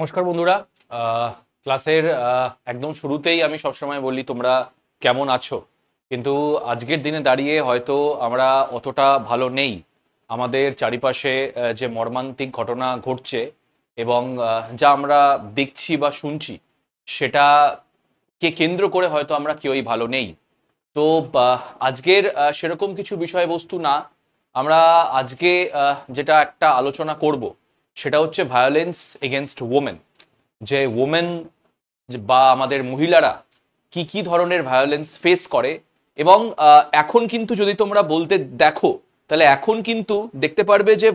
নমস্কার বন্ধুরা। ক্লাসের একদম শুরুতেই আমি সবসময় বলি তোমরা কেমন আছো, কিন্তু আজকের দিনে দাঁড়িয়ে হয়তো আমরা অতটা ভালো নেই। আমাদের চারিপাশে যে মর্মান্তিক ঘটনা ঘটছে এবং যা আমরা দেখছি বা শুনছি সেটাকে কেন্দ্র করে হয়তো আমরা কেউই ভালো নেই। তো আজকের সেরকম কিছু বিষয়বস্তু না। আমরা আজকে যেটা একটা আলোচনা করব সেটা হচ্ছে ভায়োলেন্স এগেনস্ট ওমেন। যে ওমেন বা আমাদের মহিলারা কি কি ধরনের ভায়োলেন্স ফেস করে এবং এখন কিন্তু যদি তোমরা বলতে দেখো তাহলে এখন কিন্তু দেখতে পারবে যে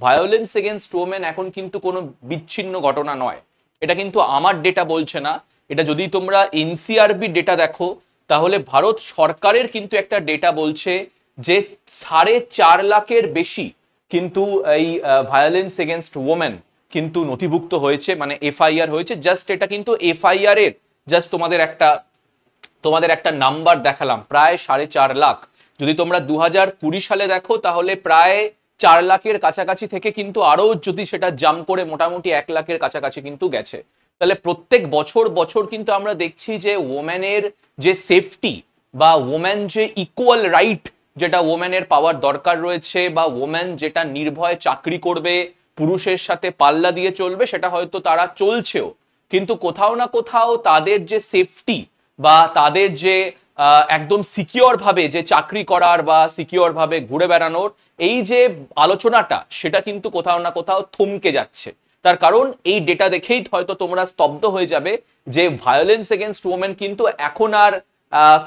ভায়োলেন্স এগেনস্ট ওমেন এখন কিন্তু কোনো বিচ্ছিন্ন ঘটনা নয়। এটা কিন্তু আমার ডেটা বলছে না, এটা যদি তোমরা এনসিআরবি ডেটা দেখো তাহলে ভারত সরকারের কিন্তু একটা ডেটা বলছে যে 4.5 লাখের বেশি কিন্তু এই ভায়োলেন্স এগেনস্ট ওমেন কিন্তু নথিভুক্ত হয়েছে, মানে এফআইআর হয়েছে। জাস্ট এটা কিন্তু এফআইআর এর জাস্ট তোমাদের একটা নাম্বার দেখালাম, প্রায় 4.5 লাখ। যদি তোমরা 2020 সালে দেখো তাহলে প্রায় 4 লাখের কাছাকাছি থেকে কিন্তু আরো যদি সেটা জাম্প করে মোটামুটি 1 লাখের কাছাকাছি কিন্তু গেছে। তাহলে প্রত্যেক বছর বছর কিন্তু আমরা দেখছি যে ওমেনের যে সেফটি বা ওমেন যে ইকুয়াল রাইট যেটা ওমেনের পাওয়ার দরকার রয়েছে, বা ওমেন যেটা নির্ভয়ে চাকরি করবে, পুরুষের সাথে পাল্লা দিয়ে চলবে, সেটা হয়তো তারা চলছেও, কিন্তু কোথাও না কোথাও তাদের যে সেফটি বা তাদের যে একদম সিকিওর ভাবে যে চাকরি করার বা সিকিওর ভাবে ঘুরে বেড়ানোর এই যে আলোচনাটা, সেটা কিন্তু কোথাও না কোথাও থমকে যাচ্ছে। তার কারণ এই ডেটা দেখেই হয়তো তোমরা স্তব্ধ হয়ে যাবে যে ভায়োলেন্স এগেনস্ট ওমেন কিন্তু এখন আর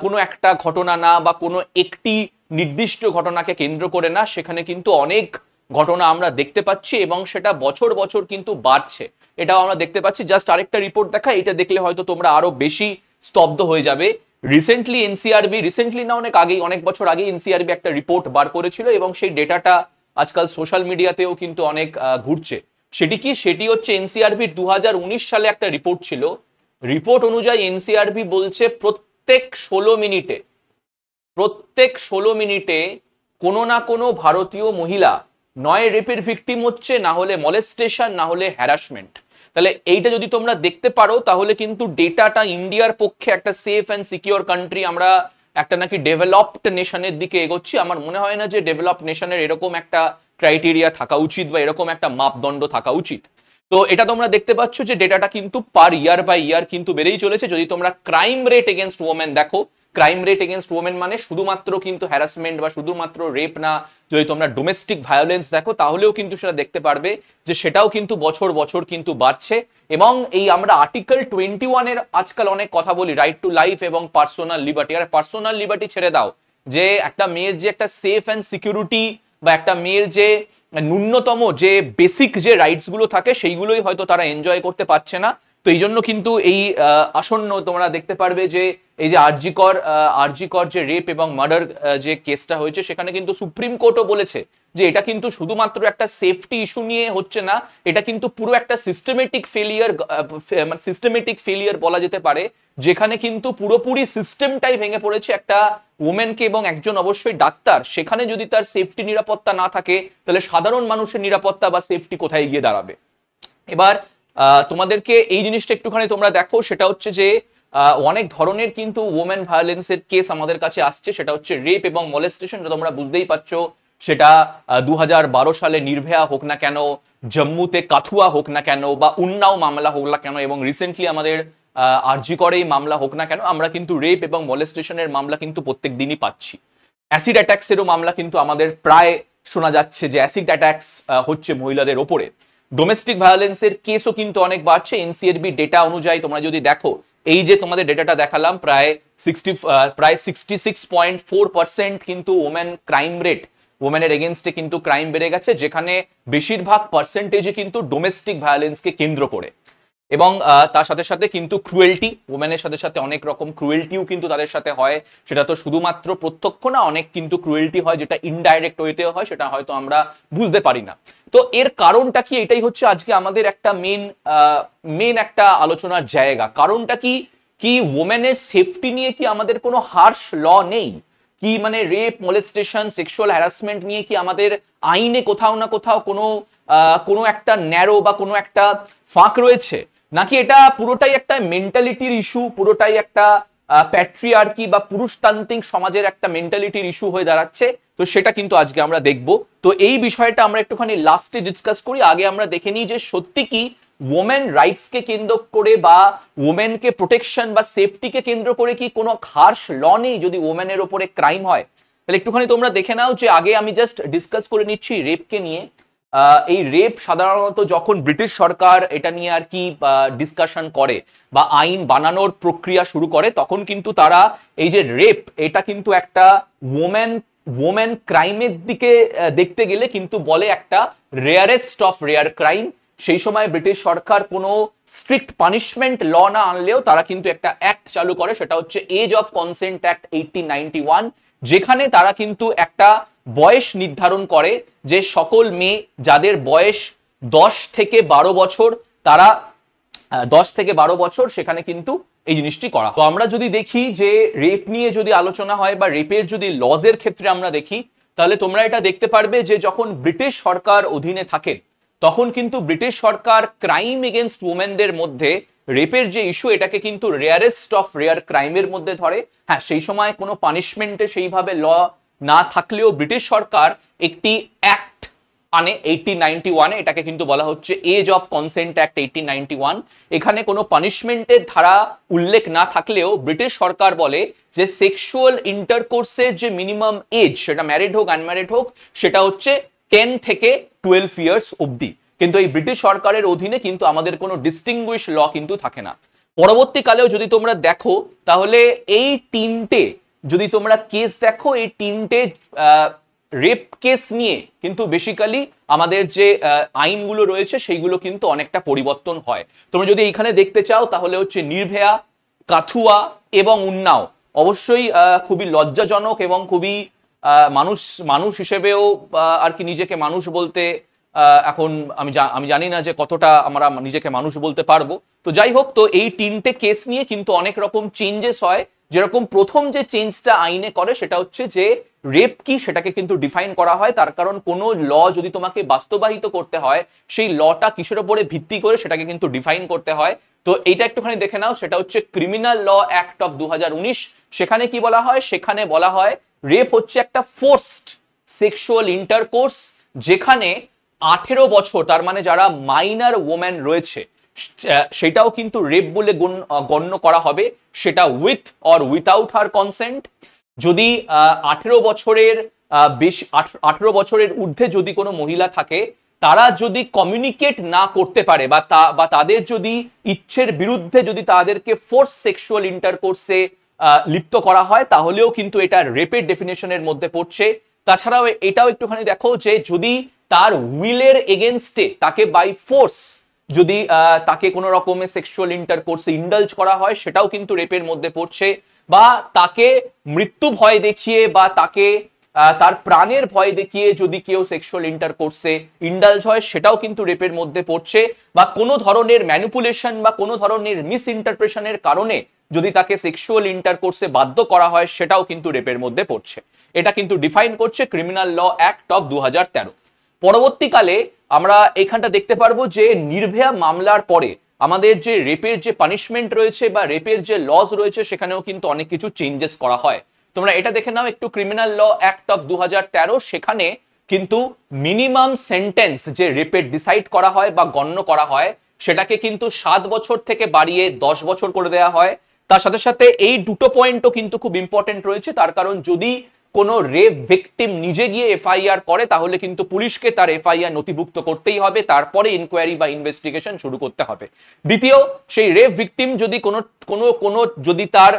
কোনো একটা ঘটনা না বা কোনো একটি নির্দিষ্ট ঘটনাকে কেন্দ্র করে না, সেখানে কিন্তু অনেক ঘটনা আমরা দেখতে পাচ্ছি এবং সেটা বছর বছর কিন্তু বাড়ছে, এটাও আমরা দেখতে পাচ্ছি। জাস্ট আরেকটা রিপোর্ট দেখা, এটা দেখলে হয়তো তোমরা আরো বেশি স্তব্ধ হয়ে যাবে। রিসেন্টলি এনসিআরবি, রিসেন্টলি না অনেক আগেই, অনেক বছর আগে এনসিআরবি একটা রিপোর্ট বার করেছিল এবং সেই ডেটাটা আজকাল সোশ্যাল মিডিয়াতেও কিন্তু অনেক ঘুরছে। সেটি কি? সেটি হচ্ছে এনসিআরবি 2019 সালে একটা রিপোর্ট ছিল। রিপোর্ট অনুযায়ী এনসিআরবি বলছে প্রত্যেক 16 মিনিটে কোনো না কোনো ভারতীয় মহিলা নয় রেপের ভিকটিম হচ্ছে, না হলে মলেস্টেশন, না হলে হ্যারাসমেন্ট। তাহলে এইটা যদি তোমরা দেখতে পারো তাহলে কিন্তু ডেটাটা ইন্ডিয়ার পক্ষে একটা সেফ অ্যান্ড সিকিউর কান্ট্রি, আমরা একটা নাকি ডেভেলপড নেশনের দিকে এগোচ্ছি। আমার মনে হয় না যে ডেভেলপড নেশনের এরকম একটা ক্রাইটেরিয়া থাকা উচিত বা এরকম একটা মাপদণ্ড থাকা উচিত। তো এটা তোমরা দেখতে পাচ্ছ যে ডেটাটা কিন্তু পার ইয়ার বাই ইয়ার কিন্তু বেড়েই চলেছে। যদি তোমরা ক্রাইম রেট এগেনস্ট ওমেন দেখো, ক্রাইম রেট এগেনস্ট ওমেন মানে শুধুমাত্র কিন্তু হ্যারাসমেন্ট বা শুধুমাত্র রেপ না, যদি তোমরা ডোমেস্টিক ভায়োলেন্স দেখো তাহলেও কিন্তু সেটা দেখতে পারবে যে সেটাও কিন্তু বছর বছর কিন্তু বাড়ছে। এবং এই আমরা আর্টিকেল 21-এর আজকাল অনেক কথা বলি, রাইট টু লাইফ এবং পার্সোনাল লিবার্টি। আর পার্সোনাল লিবার্টি ছেড়ে দাও, যে একটা মেয়ের যে একটা সেফ অ্যান্ড সিকিউরিটি বা একটা মেয়ের যে ন্যূনতম যে বেসিক যে রাইটস গুলো থাকে সেইগুলোই হয়তো তারা এনজয় করতে পারছে না। তো এই জন্য কিন্তু এই আসন্ন তোমরা দেখতে পারবে যে এই যে আরজিকর যে রেপ এবং মার্ডার যে কেসটা হয়েছে, সেখানে কিন্তু সুপ্রিম কোর্টও বলেছে যে এটা কিন্তু শুধুমাত্র একটা সেফটি ইস্যু নিয়ে হচ্ছে না, এটা কিন্তু পুরো একটা সিস্টেমেটিক ফেলিয়ার বলা যেতে পারে, যেখানে কিন্তু পুরোপুরি সিস্টেমটাই ভেঙে পড়েছে একটা ওমেনকে। এবং একজন অবশ্যই ডাক্তার, সেখানে যদি তার সেফটি নিরাপত্তা না থাকে তাহলে সাধারণ মানুষের নিরাপত্তা বা সেফটি কোথায় গিয়ে দাঁড়াবে। এবার তোমাদেরকে এই জিনিসটা একটুখানি তোমরা দেখো, সেটা হচ্ছে যে অনেক ধরনের কিন্তু ওমেন ভায়োলেন্সের কেস আমাদের কাছে আসছে। সেটা হচ্ছে রেপ এবং মলেস্টেশন, তোমরা বুঝতেই পারছো। সেটা 2012 সালে নির্ভয়া হোক না কেন, জম্মুতে কাথুয়া হোক না কেন, বা উন্নাও মামলা হোক না কেন, এবং রিসেন্টলি আমাদের আরজি করেই মামলা হোক না কেন, আমরা কিন্তু রেপ এবং মলেস্টেশনের মামলা কিন্তু প্রত্যেক দিনই পাচ্ছি। অ্যাসিড অ্যাটাক্সেরও মামলা কিন্তু আমাদের প্রায় শোনা যাচ্ছে যে অ্যাসিড অ্যাটাক্স হচ্ছে মহিলাদের ওপরে। ডোমেস্টিক ভায়োলেন্সের কেসও কিন্তু অনেক বাড়ছে। এনসিআরবি ডেটা অনুযায়ী তোমরা যদি দেখো, এই যে তোমাদের ডেটাটা দেখালাম, প্রায় 66.4% কিন্তু ওমেন ক্রাইম রেট, ওমেনের এগেনস্টে কিন্তু ক্রাইম বেড়ে গেছে, যেখানে বেশিরভাগ পার্সেন্টেজে কিন্তু ডোমেস্টিক ভায়োলেন্সকে কেন্দ্র করে। এবং তার সাথে সাথে কিন্তু ক্রুয়েলটি, ওমেনের সাথে সাথে অনেক রকম ক্রুয়েলটিও কিন্তু তাদের সাথে হয়। সেটা তো শুধুমাত্র প্রত্যক্ষ না, অনেক কিন্তু ক্রুয়েলটি হয় যেটা ইনডাইরেক্ট ওয়েতেও হয়, সেটা হয়তো আমরা বুঝতে পারি না। তো এর কারণটা কি? এটাই হচ্ছে আজকে আমাদের একটা মেন একটা আলোচনার জায়গা। কারণটা কি? কি ওমেনের সেফটি নিয়ে কি আমাদের কোনো হার্শ ল নেই? কি মানে রেপ, মোলেস্টেশন, সেক্সুয়াল হ্যারাসমেন্ট নিয়ে কি আমাদের আইনে কোথাও না কোথাও কোনো একটা ন্যারো বা কোনো একটা ফাঁক রয়েছে, নাকি এটা পুরোটাই একটা মেন্টালিটির ইস্যু, পুরোটাই একটা প্যাট্রিয়ার্কি বা পুরুষতান্ত্রিক সমাজের একটা মেন্টালিটির ইস্যু হয়ে দাঁড়াচ্ছে? তো সেটা কিন্তু আজকে আমরা দেখব। তো এই বিষয়টা আমরা একটুখানি লাস্টে ডিসকাস করি। আগে আমরা দেখে নিই যে সত্যি কি ওমেন রাইটসকে কেন্দ্র করে বা ওমেনকে প্রোটেকশন বা সেফটিকে কেন্দ্র করে কি কোনো হার্শ ল নেই যদি ওমেনের ওপরে ক্রাইম হয়? তাহলে একটুখানি তোমরা দেখে নাও যে আগে আমি জাস্ট ডিসকাস করে নিচ্ছি রেপকে নিয়ে। এই রেপ সাধারণত যখন ব্রিটিশ সরকার এটা নিয়ে আর কি ডিসকাশন করে বা আইন বানানোর প্রক্রিয়া শুরু করে, তখন কিন্তু তারা এই যে রেপ, এটা কিন্তু একটা ওমেন ক্রাইমের দিকে দেখতে গেলে কিন্তু বলে একটা রেয়ারেস্ট অফ রেয়ার ক্রাইম। সেই সময় ব্রিটিশ সরকার কোনো স্ট্রিক্ট পানিশমেন্ট ল না আনলেও তারা কিন্তু একটা অ্যাক্ট চালু করে, সেটা হচ্ছে এজ অফ কনসেন্ট অ্যাক্ট 1891, যেখানে তারা কিন্তু একটা বয়স নির্ধারণ করে যে সকল মেয়ে যাদের বয়স 10 থেকে 12 বছর, তারা 10 থেকে 12 বছর সেখানে কিন্তু এই জিনিসটি করা। তো আমরা যদি দেখি যে রেপ নিয়ে যদি আলোচনা হয় বা রেপের যদি লজের ক্ষেত্রে আমরা দেখি, তাহলে তোমরা এটা দেখতে পারবে যে যখন ব্রিটিশ সরকার অধীনে থাকে তখন কিন্তু ব্রিটিশ সরকার ক্রাইম এগেনস্ট ওমেনদের মধ্যে রেপের যে ইস্যু, এটাকে কিন্তু রেয়ারেস্ট অফ রেয়ার ক্রাইমের মধ্যে ধরে। হ্যাঁ, সেই সময় কোনো পানিশমেন্টে সেইভাবে ল না থাকলেও ব্রিটিশ সরকার একটি অ্যাক্ট আনে 1891, এটাকে কিন্তু বলা হচ্ছে এজ অফ কনসেন্ট অ্যাক্ট 1891। এখানে কোনো পানিশমেন্টের ধারা উল্লেখ না থাকলেও ব্রিটিশ সরকার বলে যে সেক্সুয়াল ইন্টারকোর্সের যে মিনিমাম এজ, সেটা ম্যারিড হোক আনম্যারিড হোক, সেটা হচ্ছে 10 থেকে 12 ইয়ার্স অবধি। কিন্তু এই ব্রিটিশ সরকারের অধীনে কিন্তু আমাদের কোনো ডিস্টিংগুইশ ল কিন্তু থাকে না। পরবর্তীকালেও যদি তোমরা দেখো তাহলে এই তিনটে যদি তোমরা কেস দেখো, এই তিনটে রেপ কেস নিয়ে কিন্তু বেসিক্যালি আমাদের যে আইনগুলো রয়েছে সেইগুলো কিন্তু অনেকটা পরিবর্তন হয়। তোমরা যদি এইখানে দেখতে চাও তাহলে হচ্ছে নির্ভয়া, কাথুয়া এবং উন্নাও অবশ্যই খুবই লজ্জাজনক এবং খুবই মানুষ হিসেবেও আর কি নিজেকে মানুষ বলতে এখন আমি জানি না যে কতটা আমরা নিজেকে মানুষ বলতে পারবো। তো যাই হোক, তো এই তিনটে কেস নিয়ে কিন্তু অনেক রকম চেঞ্জেস হয়। যেরকম প্রথম যে চেঞ্জটা আইনে করে সেটা হচ্ছে যে রেপ কি সেটাকে কিন্তু ডিফাইন করা হয়। তার কারণ কোনো ল যদি তোমাকে বাস্তবায়িত করতে হয়, সেই লটা কিসের উপরে ভিত্তি করে সেটাকে কিন্তু ডিফাইন করতে হয়। তো এইটা একটুখানি দেখে নাও, সেটা হচ্ছে ক্রিমিনাল ল অ্যাক্ট অফ 2019। সেখানে কি বলা হয়? সেখানে বলা হয় রেপ হচ্ছে একটা ফোর্সড সেক্সুয়াল ইন্টারকোর্স, যেখানে 18 বছর, তার মানে যারা মাইনার ওম্যান রয়েছে, সেটাও কিন্তু রেপ বলে গণ্য করা হবে, সেটা with or without her consent. যদি 18 বছরের বেশি, 18 বছরের ঊর্ধ্বে যদি কোনো মহিলা থাকে, তারা যদি কমিউনিকেট না করতে পারে বা তাদের যদি ইচ্ছের বিরুদ্ধে যদি তাদেরকে ফোর্স সেক্সুয়াল ইন্টারকোর্সে লিপ্ত করা হয়, তাহলেও কিন্তু এটা রেপের ডেফিনেশনের মধ্যে পড়ছে। তাছাড়াও এটাও একটুখানি দেখো যে যদি তার উইলের এগেনস্টে তাকে বাই ফোর্স যদি তাকে কোনো রকমের সেক্সুয়াল ইন্টারকোর্সে ইন্ডালজ করা হয়, সেটাও কিন্তু রেপের মধ্যে পড়ছে। বা তাকে মৃত্যু ভয় দেখিয়ে বা তাকে তার প্রাণের ভয় দেখিয়ে যদি কেউ সেক্সুয়াল ইন্টারকোর্সে ইন্ডালজ হয়, সেটাও কিন্তু রেপের মধ্যে পড়ছে। বা কোনো ধরনের ম্যানিপুলেশন বা কোনো ধরনের মিস ইন্টারপ্রেশনের কারণে যদি তাকে সেক্সুয়াল ইন্টারকোর্সে বাধ্য করা হয়, সেটাও কিন্তু রেপের মধ্যে পড়ছে। এটা কিন্তু ডিফাইন করছে ক্রিমিনাল ল অ্যাক্ট অফ 2013। পরবর্তীকালে আমরা এখানটা দেখতে পারবো যে নির্ভয়া মামলার পরে আমাদের যে রেপের যে পানিশমেন্ট রয়েছে বা রেপের যে লজ রয়েছে, সেখানেও কিন্তু অনেক কিছু চেঞ্জেস করা হয়। তোমরা এটা দেখে নাও একটু, ক্রিমিনাল ল অ্যাক্ট অফ 2013, সেখানে কিন্তু মিনিমাম সেন্টেন্স যে রেপের ডিসাইড করা হয় বা গণ্য করা হয়, সেটাকে কিন্তু 7 বছর থেকে বাড়িয়ে 10 বছর করে দেওয়া হয়। তার সাথে সাথে এই দুটো পয়েন্টও কিন্তু খুব ইম্পর্টেন্ট রয়েছে। তার কারণ যদি কোনো রেপ ভিকটিম নিজে গিয়ে এফআইআর করে, তাহলে কিন্তু পুলিশকে তার এফআইআর নথিভুক্ত করতেই হবে, তারপরে ইনকোয়ারি বা ইনভেস্টিগেশন শুরু করতে হবে। দ্বিতীয়, সেই রেপ ভিকটিম যদি কোনো যদি তার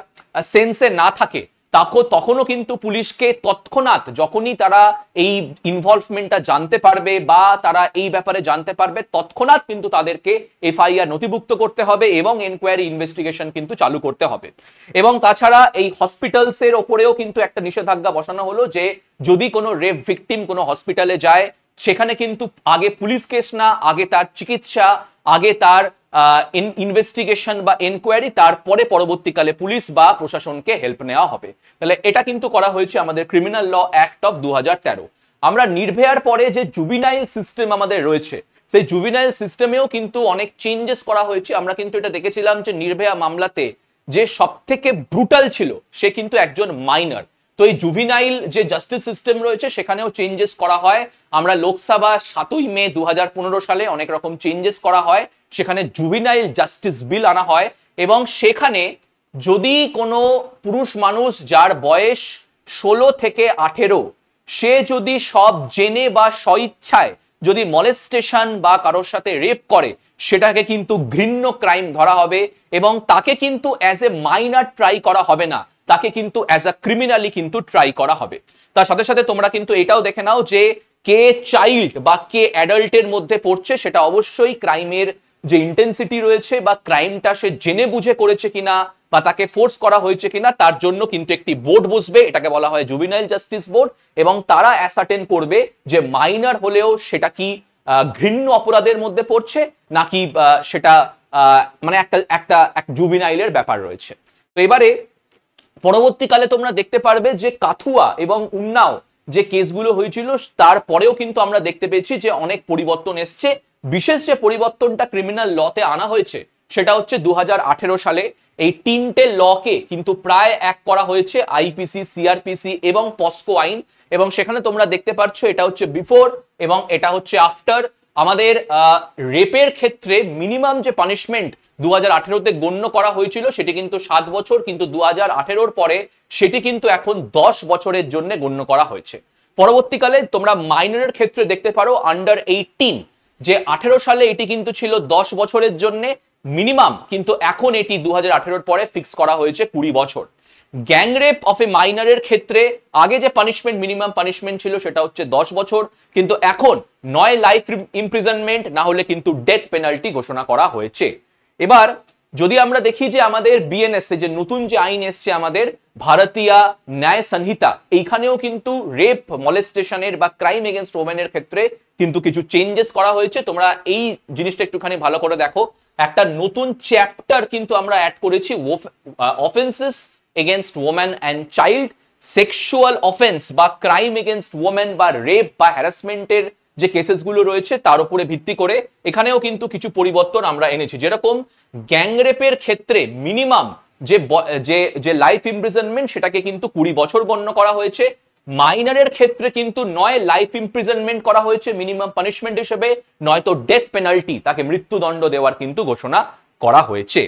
সেন্সে না থাকে, তখনও কিন্তু পুলিশকে তৎক্ষণাৎ যখনই তারা এই ইনভলভমেন্টটা জানতে পারবে বা তারা এই ব্যাপারে জানতে পারবে, তৎক্ষণাৎ কিন্তু তাদেরকে এফআইআর নথিভুক্ত করতে হবে এবং এনকোয়ারি ইনভেস্টিগেশন কিন্তু চালু করতে হবে। এবং তাছাড়া এই হসপিটালসের ওপরেও কিন্তু একটা নিষেধাজ্ঞা বসানো হলো যে যদি কোনো রেপ ভিকটিম কোনো হসপিটালে যায়, সেখানে কিন্তু আগে পুলিশ কেস না, আগে তার চিকিৎসা, আগে তার ইনভেস্টিগেশন বা এনকোয়ারি, তারপরে পরবর্তীকালে পুলিশ বা প্রশাসনকে হেল্প নেওয়া হবে। তাহলে এটা কিন্তু করা হয়েছে আমাদের ক্রিমিনাল ল অ্যাক্ট অফ 2013। আমরা নির্ভয়ার পরে যে জুভিনাইল সিস্টেম আমাদের রয়েছে, সেই জুভিনাইল সিস্টেমেও কিন্তু অনেক চেঞ্জেস করা হয়েছে। আমরা কিন্তু এটা দেখেছিলাম যে নির্ভয়া মামলাতে যে সব থেকে ব্রুটাল ছিল সে কিন্তু একজন মাইনর। তো এই জুভিনাইল যে জাস্টিস সিস্টেম রয়েছে সেখানেও চেঞ্জেস করা হয়। আমরা লোকসভা 7ই মে 2015 সালে অনেক রকম চেঞ্জেস করা হয়, সেখানে জুভিনাইল জাস্টিস বিল আনা হয় এবং সেখানে যদি কোনো পুরুষ মানুষ যার বয়স 16 থেকে 18, সে যদি সব জেনে বা স্বইচ্ছায় যদি মলেস্টেশন বা কারোর সাথে রেপ করে, সেটাকে কিন্তু ঘৃণ্য ক্রাইম ধরা হবে এবং তাকে কিন্তু অ্যাজ এ মাইনর ট্রাই করা হবে না, তাকে কিন্তু অ্যাজ আ ক্রিমিনালি কিন্তু ট্রাই করা হবে। তার সাথে সাথে তোমরা কিন্তু এটাও দেখে নাও যে কে চাইল্ড বা কে অ্যাডাল্টের মধ্যে পড়ছে, সেটা অবশ্যই ক্রাইমের যে ইন্টেন্সিটি রয়েছে বা ক্রাইমটা সে জেনে বুঝে করেছে কিনা বা তাকে ফোর্স করা হয়েছে কিনা, তার জন্য কিন্তু একটি বোর্ড বসবে, এটাকে বলা হয় জুভিনাইল জাস্টিস বোর্ড, এবং তারা অ্যাসার্টেন করবে যে মাইনর হলেও সেটা কি ঘৃণ্য অপরাধের মধ্যে পড়ছে নাকি সেটা মানে একটা জুভিনাইলের ব্যাপার রয়েছে। তো এবারে পরবর্তীকালে তোমরা দেখতে পারবে যে কাথুয়া এবং উন্নাও যে কেসগুলো হয়েছিল তারপরেও কিন্তু আমরা দেখতে পেয়েছি যে অনেক পরিবর্তন এসছে। বিশেষ যে পরিবর্তনটা ক্রিমিনাল লতে আনা হয়েছে সেটা হচ্ছে 2018 সালে এই তিনটে লকে কিন্তু প্রায় এক করা হয়েছে, আইপিসি, সিআরপিসি এবং পস্কো আইন। এবং সেখানে তোমরা দেখতে পাচ্ছ এটা হচ্ছে বিফোর এবং এটা হচ্ছে আফটার। আমাদের রেপের ক্ষেত্রে মিনিমাম যে পানিশমেন্ট 2018-তে গণ্য করা হয়েছিল সেটি কিন্তু 7 বছর, কিন্তু 2018-র পরে সেটি কিন্তু এখন 10 বছরের জন্য গণ্য করা হয়েছে। পরবর্তীকালে তোমরা মাইনরের ক্ষেত্রে দেখতে পারো আন্ডার 18, যে 18 সালে এটি কিন্তু ছিল 10 বছরের জন্য মিনিমাম, কিন্তু এখন এটি 2018-র পরে ফিক্স করা হয়েছে 20 বছর। গ্যাংরেপ অফ এ মাইনরের ক্ষেত্রে আগে যে পানিশমেন্ট মিনিমাম পানিশমেন্ট ছিল সেটা হচ্ছে 10 বছর, কিন্তু এখন নয় লাইফ ইমপ্রিজনমেন্ট না হলে কিন্তু ডেথ পেনাল্টি ঘোষণা করা হয়েছে। এবার যদি আমরা দেখি যে আমাদের বিএনএসএ যে নতুন যে আইন এসছে আমাদের ভারতীয় ন্যায় সংহিতা, এইখানেও কিন্তু রেপ, মলেস্টেশনের বা ক্রাইম এগেনস্ট ওমেনের ক্ষেত্রে কিন্তু কিছু চেঞ্জেস করা হয়েছে। তোমরা এই জিনিসটা একটুখানি ভালো করে দেখো, একটা নতুন চ্যাপ্টার কিন্তু আমরা অ্যাড করেছি, offences against women and child, sexual offence বা ক্রাইম এগেনস্ট ওমেন বা রেপ বা হ্যারাসমেন্টের যে কেসেসগুলো রয়েছে তার উপরে ভিত্তি করে এখানেও কিন্তু কিছু পরিবর্তন আমরা এনেছি। যেরকম গ্যাংরেপের ক্ষেত্রে মিনিমাম যে লাইফ ইমপ্রিজনমেন্ট সেটাকে কিন্তু 20 বছর গণ্য করা হয়েছে। মাইনরের ক্ষেত্রে কিন্তু নয় লাইফ ইমপ্রিজনমেন্ট করা হয়েছে মিনিমাম পানিশমেন্ট হিসেবে, নয়তো ডেথ পেনাল্টি, তাকে মৃত্যুদণ্ড দেওয়ার কিন্তু ঘোষণা করা হয়েছে।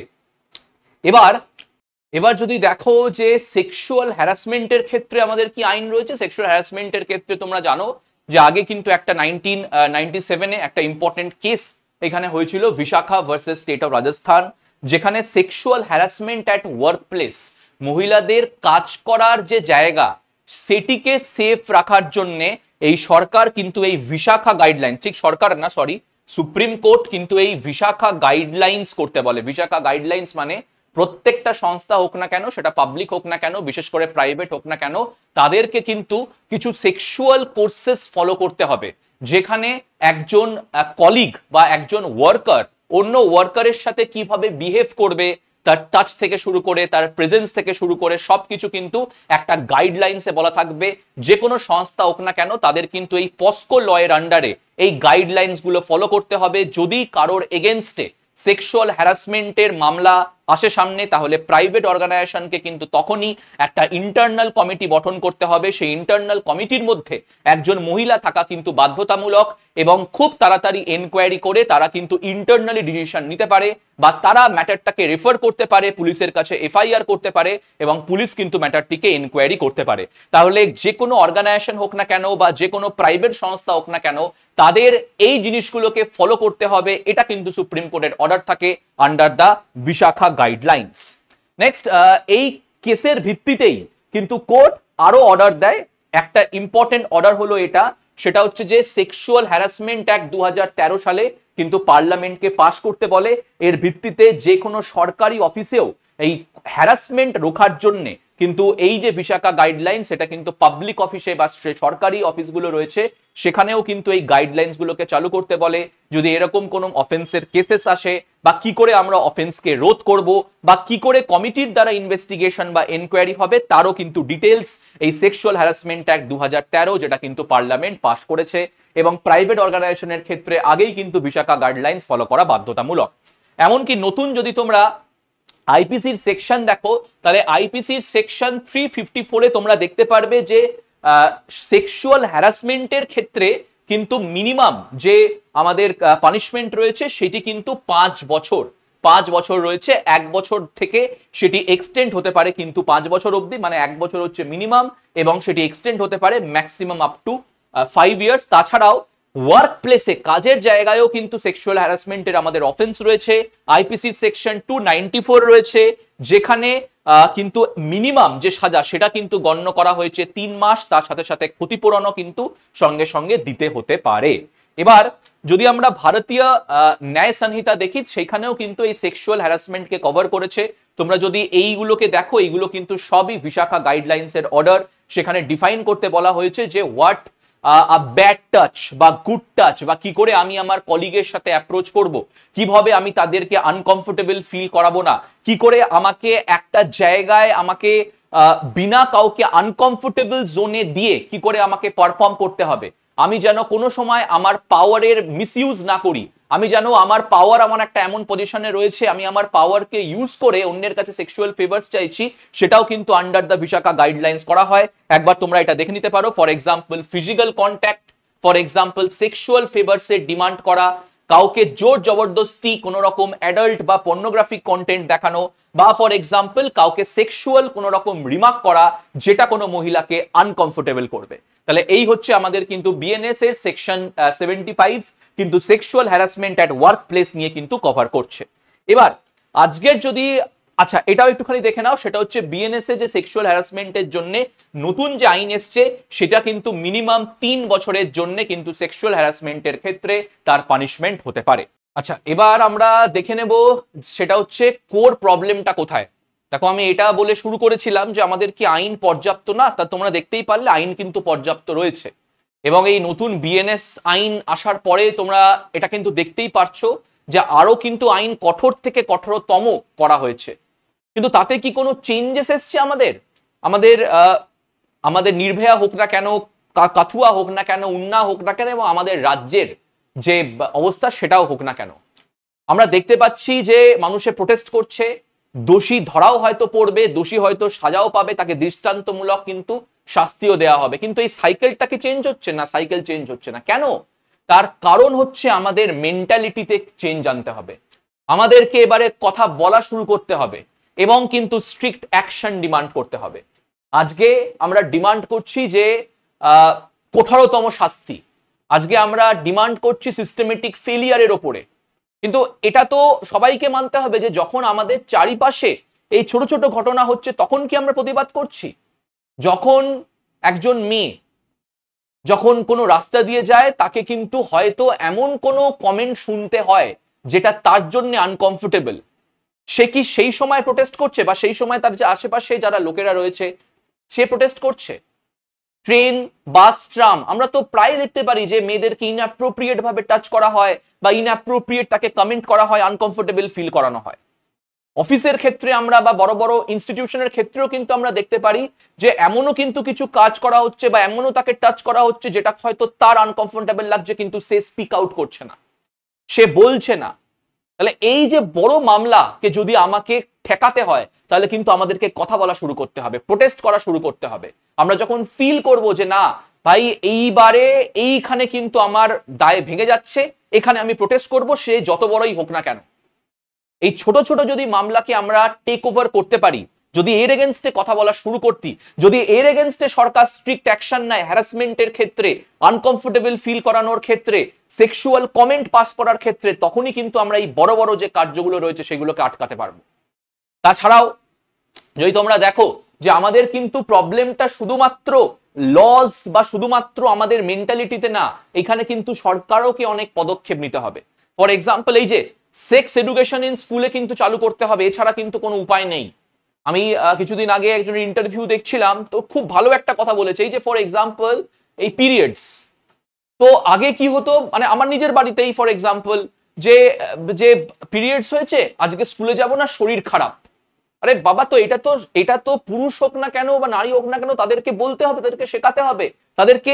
এবার যদি দেখো যে সেক্সুয়াল হ্যারাসমেন্টের ক্ষেত্রে আমাদের কি আইন রয়েছে। সেক্সুয়াল হ্যারাসমেন্টের ক্ষেত্রে তোমরা জানো যে আগে কিন্তু একটা 1997-এ একটা ইম্পর্টেন্ট কেস এখানে হয়েছিল, Vishakha versus state of Rajasthan, যেখানে sexual harassment at work place, মহিলাদের কাজ করার যে জায়গা সেটিকে সেফ রাখার জন্য এই সরকার কিন্তু এই বিশাখা গাইডলাইন, ঠিক সরকার না সরি সুপ্রিম কোর্ট কিন্তু এই বিশাখা গাইডলাইন্স করতে বলে। বিশাখা গাইডলাইন্স মানে প্রত্যেকটা সংস্থা হোক না কেন, সেটা পাবলিক হোক না কেন, বিশেষ করে প্রাইভেট হোক না কেন, তাদেরকে কিন্তু কিছু সেক্সুয়াল কোর্সেস ফলো করতে হবে, যেখানে একজন কলিগ বা একজন ওয়ার্কার অন্য ওয়ার্কারের সাথে কিভাবে বিহেভ করবে, তার টাচ থেকে শুরু করে তার প্রেজেন্স থেকে শুরু করে সবকিছু কিন্তু একটা গাইডলাইন্সে বলা থাকবে। যে কোনো সংস্থা হোক না কেন তাদের কিন্তু এই পস্কো ল এর আন্ডারে এই গাইডলাইন্স গুলো ফলো করতে হবে। যদি কারোর এগেনস্টে সেক্সুয়াল হ্যারাসমেন্টের মামলা আসে সামনে, তাহলে প্রাইভেট অর্গানাইজেশনকে কিন্তু তখনই একটা ইন্টারনাল কমিটি গঠন করতে হবে। সেই ইন্টারনাল কমিটির মধ্যে একজন মহিলা থাকা কিন্তু বাধ্যতামূলক এবং খুব তাড়াতাড়ি এনকোয়ারি করে তারা কিন্তু ইন্টারনালি ডিসিশন নিতে পারে বা তারা ম্যাটারটাকে রেফার করতে পারে পুলিশের কাছে, এফআইআর করতে পারে এবং পুলিশ কিন্তু ম্যাটারটিকে এনকোয়ারি করতে পারে। তাহলে যে কোনো অর্গানাইজেশন হোক না কেন বা যে কোনো প্রাইভেট সংস্থা হোক না কেন, তাদের এই জিনিসগুলোকে ফলো করতে হবে। এটা কিন্তু সুপ্রিম কোর্টের অর্ডার থাকে under the Vishakha guidelines. Next, এই কেসের ভিত্তিতেই কিন্তু কোর্ট আরো অর্ডার দেয়। একটা ইম্পর্টেন্ট অর্ডার হলো এটা, সেটা হচ্ছে যে সেক্সুয়াল হ্যারাসমেন্ট অ্যাক্ট 2013 সালে কিন্তু পার্লামেন্টকে পাস করতে বলে। এর ভিত্তিতে যে কোনো সরকারি অফিসেও এই হ্যারাসমেন্ট রোখার জন্য কিন্তু এই যে ভিসাকা গাইডলাইন সেটা কিন্তু পাবলিক অফিসে বা সরকারি অফিসগুলো রয়েছে সেখানেও কিন্তু এই গাইডলাইন্স গুলোকে চালু করতে বলে। যদি এরকম কোনো অফেন্সের কেসেস আসে বা কি করে আমরা অফেন্সকে রোধ করব বা কি করে কমিটির দ্বারা ইনভেস্টিগেশন বা এনকোয়ারি হবে তারও কিন্তু ডিটেলস এই সেক্সুয়াল হ্যারাসমেন্ট অ্যাক্ট 2013 যেটা কিন্তু পার্লামেন্ট পাস করেছে এবং প্রাইভেট অর্গানাইজেশনের ক্ষেত্রে আগেই কিন্তু ভিসাকা গাইডলাইন্স ফলো করা বাধ্যতামূলক। এমনকি নতুন যদি তোমরা আইপিসির সেকশন দেখো তাহলে আইপিসির সেকশন 354 এ তোমরা দেখতে পারবে যে সেক্সুয়াল হ্যারাসমেন্টের ক্ষেত্রে কিন্তু মিনিমাম যে আমাদের পানিশমেন্ট রয়েছে সেটি কিন্তু 5 বছর 5 বছর রয়েছে। 1 বছর থেকে সেটি এক্সটেন্ড হতে পারে কিন্তু 5 বছর অবধি, মানে 1 বছর হচ্ছে মিনিমাম এবং সেটি এক্সটেন্ড হতে পারে ম্যাক্সিমাম আপ টু 5 ইয়ার্স। তাছাড়াও ওয়ার্ক প্লেসে কাজের জায়গায়ও কিন্তু সেক্সুয়াল হ্যারাসমেন্টের আমাদের অফেন্স রয়েছে। আইপিসি সেকশন 294 রয়েছে যেখানে কিন্তু মিনিমাম যে সাজা সেটা কিন্তু গণ্য করা হয়েছে 3 মাস, তার সাথে সাথে ক্ষতিপূরণও কিন্তু সঙ্গে সঙ্গে দিতে হতে পারে। এবার যদি আমরা ভারতীয় ন্যায় সংহিতা দেখি সেখানেও কিন্তু এই সেক্সুয়াল হ্যারাসমেন্টকে কভার করেছে। তোমরা যদি এইগুলোকে দেখো এইগুলো কিন্তু সবই ভিসাকা গাইডলাইন্স এর অর্ডার। সেখানে ডিফাইন করতে বলা হয়েছে যে হোয়াট ব্যাড টাচ বা গুড টাচ বা কি করে আমি আমার কলিগের সাথে অ্যাপ্রোচ করব, কিভাবে আমি তাদেরকে আনকমফোর্টেবল ফিল করাবো না, কি করে আমাকে একটা জায়গায় আমাকে বিনা কাউকে আনকমফোর্টেবল জোনে দিয়ে কি করে আমাকে পারফর্ম করতে হবে, আমি যেন কোনো সময় আমার পাওয়ারের মিসইউজ না করি, আমি যেন আমার পাওয়ার আমার একটা এমন পজিশনে রয়েছে আমি আমার পাওয়ারকে ইউজ করে অন্যের কাছে সেক্সুয়াল ফেভার্স চাইছি, সেটাও কিন্তু আন্ডার দ্য ভিসাকা গাইডলাইন্স করা হয়। একবার তোমরা এটা দেখে নিতে পারো। For example physical contact, for example sexual favours এর ডিমান্ড করা, কাউকে জোর জবরদস্তি কোন রকম অ্যাডাল্ট বা পর্নোগ্রাফিক কন্টেন্ট দেখানো, বা ফর এক্সাম্পল কাউকে সেক্সুয়াল কোন রকম রিমার্ক করা যেটা কোনো মহিলাকে আনকমফোর্টেবল করবে। তাহলে এই হচ্ছে আমাদের কিন্তু বিএনএস এর সেকশন 75 কিন্তু sexual harassment at work place নিয়ে কিন্তু কভার করছে। এবার আজকের যদি আচ্ছা এটাও একটুখানি দেখে নাও, সেটা হচ্ছে বিএনএস এ যে সেক্সুয়াল হ্যারাসমেন্টের জন্য নতুন যে আইন এসছে সেটা কিন্তু মিনিমাম 3 বছরের জন্য কিন্তু সেক্সুয়াল হ্যারাসমেন্টের ক্ষেত্রে তার পানিশমেন্ট হতে পারে। আচ্ছা এবার আমরা দেখে নেব সেটা হচ্ছে কোর প্রবলেমটা কোথায়। দেখো আমি এটা বলে শুরু করেছিলাম যে আমাদের কি আইন পর্যাপ্ত না, তা তোমরা দেখতেই পারলে আইন কিন্তু পর্যাপ্ত রয়েছে এবং এই নতুন বিএনএস আইন আসার পরে তোমরা এটা কিন্তু দেখতেই পারছো যে আরো কিন্তু আইন কঠোর থেকে কঠোরতম করা হয়েছে। কিন্তু তাতে কি কোনো চেঞ্জেস এসছে আমাদের আমাদের আমাদের নির্ভয়া হোক না কেন, কাথুয়া হোক না কেন, উন্না হোক না কেন এবং আমাদের রাজ্যের যে অবস্থা সেটাও হোক না কেন, আমরা দেখতে পাচ্ছি যে মানুষে প্রোটেস্ট করছে, দোষী ধরাও হয়তো পড়বে, দোষী হয়তো সাজাও পাবে, তাকে দৃষ্টান্তমূলক কিন্তু শাস্তিও দেওয়া হবে, কিন্তু এই সাইকেলটা কি চেঞ্জ হচ্ছে না? সাইকেল চেঞ্জ হচ্ছে না কেন? তার কারণ হচ্ছে আমাদের মেন্টালিটিতে চেঞ্জ আনতে হবে, আমাদেরকে এবারে কথা বলা শুরু করতে হবে এবং কিন্তু স্ট্রিক্ট অ্যাকশন ডিমান্ড করতে হবে। আজকে আমরা ডিমান্ড করছি যে কঠোরতম শাস্তি, আজকে আমরা ডিমান্ড করছি সিস্টেমেটিক ফেলিয়ারের ওপরে, কিন্তু এটা তো সবাইকে মানতে হবে যে যখন আমাদের চারিপাশে এই ছোট ছোট ঘটনা হচ্ছে তখন কি আমরা প্রতিবাদ করছি? যখন একজন মেয়ে যখন কোনো রাস্তা দিয়ে যায় তাকে কিন্তু হয়তো এমন কোনো কমেন্ট শুনতে হয় যেটা তার জন্য আনকমফোর্টেবল, সে কি সেই সময় প্রোটেস্ট করছে বা সেই সময় তার যে আশেপাশে যারা লোকেরা রয়েছে সে প্রোটেস্ট করছে? ট্রেন, বাস, ট্রাম আমরা তো প্রায় দেখতে পারি যে মেয়েদেরকে ইনঅ্যাপ্রোপ্রিয়েট ভাবে টাচ করা হয় বা ইনঅ্যাপ্রোপ্রিয়েট তাকে কমেন্ট করা হয়, আনকমফোর্টেবল ফিল করানো হয়। অফিসের ক্ষেত্রে আমরা বা বড় বড় ইনস্টিটিউশনের ক্ষেত্রেও কিন্তু আমরা দেখতে পারি যে এমনও কিন্তু কিছু কাজ করা হচ্ছে বা এমনও তাকে টাচ করা হচ্ছে যেটা হয়তো তার আনকমফোর্টেবল লাগছে কিন্তু সে স্পিক আউট করছে না, সে বলছে না। তাহলে এই যে বড় মামলাকে যদি আমাকে ঠেকাতে হয় তাহলে কিন্তু আমাদেরকে কথা বলা শুরু করতে হবে, প্রোটেস্ট করা শুরু করতে হবে। আমরা যখন ফিল করব যে না ভাই এইবারে এইখানে কিন্তু আমার দায় ভেঙে যাচ্ছে, এখানে আমি প্রোটেস্ট করব, সে যত বড়ই হোক না কেন। এই ছোট ছোট যদি মামলাকে আমরা টেক ওভার করতে পারি, যদি এর এগেনস্টে কথা বলা শুরু করতি, যদি এর এগেনস্টে সরকার স্ট্রিক্ট অ্যাকশন নেয় হ্যারাসমেন্টের ক্ষেত্রে, আনকমফোর্টেবল ফিল করানোর ক্ষেত্রে, সেক্সুয়াল কমেন্ট পাস করার ক্ষেত্রে, তখনই কিন্তু আমরা এই বড় বড় যে কার্যগুলো রয়েছে সেগুলোকে আটকাতে পারবো। তাছাড়াও যদি তোমরা দেখো যে আমাদের কিন্তু প্রবলেমটা শুধুমাত্র লস বা শুধুমাত্র আমাদের মেন্টালিটিতে না, এখানে কিন্তু সরকারকে অনেক পদক্ষেপ নিতে হবে। ফর এক্সাম্পল এই যে সেক্স এডুকেশন ইন স্কুলে কিন্তু চালু করতে হবে, এছাড়া কিন্তু কোনো উপায় নেই। আমি কিছুদিন আগে একজনের ইন্টারভিউ দেখছিলাম, তো খুব ভালো একটা কথা বলেছে, এই যে ফর এক্সাম্পল এই পিরিয়ডস, তো আগে কি হতো, মানে আমার নিজের বাড়িতেই ফর এক্সাম্পল যে যে পিরিয়ডস হয়েছে, আজকে স্কুলে যাব না, শরীর খারাপ। আরে বাবা, তো এটা তো পুরুষ হোক না কেন বা নারী হোক না কেন, তাদেরকে বলতে হবে, তাদেরকে শেখাতে হবে, তাদেরকে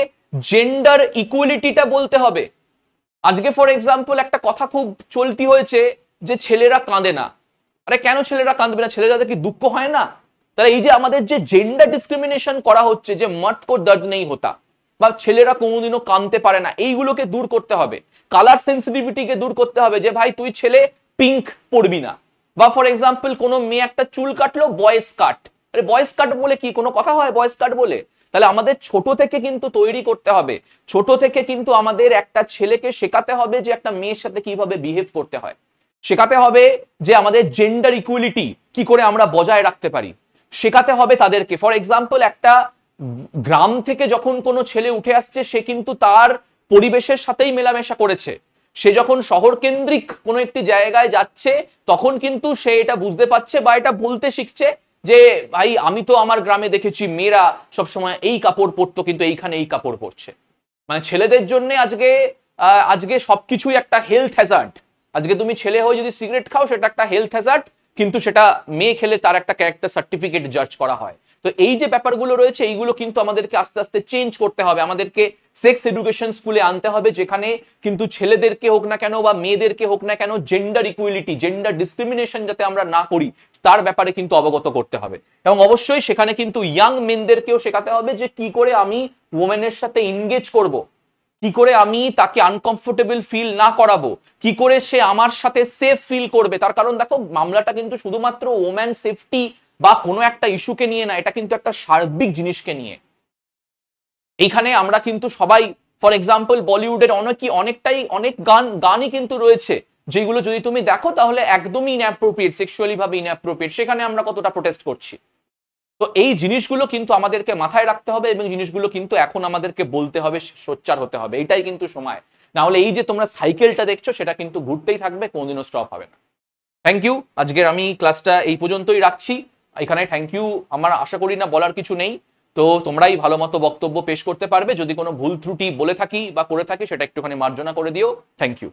জেন্ডার ইকুয়ালিটিটা বলতে হবে। আজকে ফর এক্সাম্পল একটা কথা খুব চলতি হয়েছে যে ছেলেরা কাঁদে না। আরে কেন ছেলেরা কাঁদবে না? ছেলেরা কি দুঃখ হয় না? তাহলে এই যে আমাদের যে জেন্ডার ডিসক্রিমিনেশন করা হচ্ছে, যে মর্দ কো দর্দ নেই হতা, বা ছেলেরা কোনোদিনও কাঁদতে পারে না, এইগুলোকে দূর করতে হবে। কালার সেন্সিটিভিটিকে দূর করতে হবে, যে ভাই তুই ছেলে পিঙ্ক পড়বি না। বা ফর এক্সাম্পল কোনো মেয়ে একটা চুল কাটলো, বয়েস কাট। আরে বয়েস কাট বলে কি কোনো কথা হয় বয়েস কাট বলে? তাহলে আমাদের ছোট থেকে কিন্তু তৈরি করতে হবে, ছোট থেকে কিন্তু আমাদের একটা ছেলেকে শেখাতে হবে যে একটা মেয়ের সাথে কিভাবে বিহেভ করতে হয়, শেখাতে হবে যে আমাদের জেন্ডার ইকুয়ালিটি কি করে আমরা বজায় রাখতে পারি, শেখাতে হবে তাদেরকে। ফর এক্সাম্পল একটা গ্রাম থেকে যখন কোনো ছেলে উঠে আসছে, সে কিন্তু তার পরিবেশের সাথেই মেলামেশা করেছে। সে যখন শহর কেন্দ্রিক কোনো একটি জায়গায় যাচ্ছে, তখন কিন্তু সে এটা বুঝতে পারছে বা এটা বলতে শিখছে যে ভাই আমি তো আমার গ্রামে দেখেছি মেয়েরা সবসময় এই কাপড় পরতো, কিন্তু এইখানে এই কাপড় পরছে। মানে ছেলেদের জন্য আজকে আজকে সবকিছুই একটা হেলথ হ্যাজার্ড। আজকে তুমি ছেলে হয়ে যদি সিগারেট খাও, সেটা একটা হেলথ হ্যাজার্ড, কিন্তু সেটা মেয়ে খেলে তার একটা ক্যারেক্টার সার্টিফিকেট জাজ করা হয়। তো এই যে ব্যাপারগুলো রয়েছে, এইগুলো কিন্তু আমাদেরকে আস্তে আস্তে চেঞ্জ করতে হবে। আমাদেরকে সেক্স এডুকেশন স্কুলে আনতে হবে, যেখানে কিন্তু ছেলেদেরকে হোক না কেন বা মেয়েদেরকে হোক না কেন, জেন্ডার ইকুয়ালিটি, জেন্ডার ডিসক্রিমিনেশন যাতে আমরা না করি, তার ব্যাপারে কিন্তু অবগত করতে হবে। এবং অবশ্যই সেখানে কিন্তু ইয়াং মেনদেরকেও শেখাতে হবে যে কি করে আমি ওমেনের সাথে এনগেজ করব, কি করে আমি তাকে আনকমফোর্টেবল ফিল না করাবো, কি করে সে আমার সাথে সেফ ফিল করবে। তার কারণ দেখো, মামলাটা কিন্তু শুধুমাত্র ওম্যান সেফটি বা কোনো একটা ইস্যুকে নিয়ে না, এটা কিন্তু একটা সার্বিক জিনিসকে নিয়ে। এইখানে আমরা কিন্তু সবাই, ফর এক্সাম্পল বলিউডের অনেক গানই কিন্তু রয়েছে, যেগুলো যদি তুমি দেখো তাহলে একদমই ইনঅ্যাপ্রোপ্রিয়েট, সেক্সুয়ালি ভাবে ইনঅ্যাপ্রোপ্রিয়েট। সেখানে আমরা কতটা প্রোটেস্ট করছি। তো এই জিনিসগুলো কিন্তু আমাদেরকে মাথায় রাখতে হবে, এবং জিনিসগুলো কিন্তু এখন আমাদেরকে বলতে হবে, সোচ্চার হতে হবে। এটাই কিন্তু সময়। না হলে এই যে তোমরা সাইকেলটা দেখছো, সেটা কিন্তু ঘুরতেই থাকবে, কোনোদিনও স্টপ হবে না। Thank you. আজকের আমি ক্লাসটা এই পর্যন্তই রাখছি। এখানে থ্যাংক ইউ আমার আশা করি না বলার কিছু নেই। তো তোমরাই ভালো মতো বক্তব্য পেশ করতে পারবে। যদি কোনো ভুল ত্রুটি বলে থাকি বা করে থাকি, সেটা একটুখানি মার্জনা করে দিও। Thank you.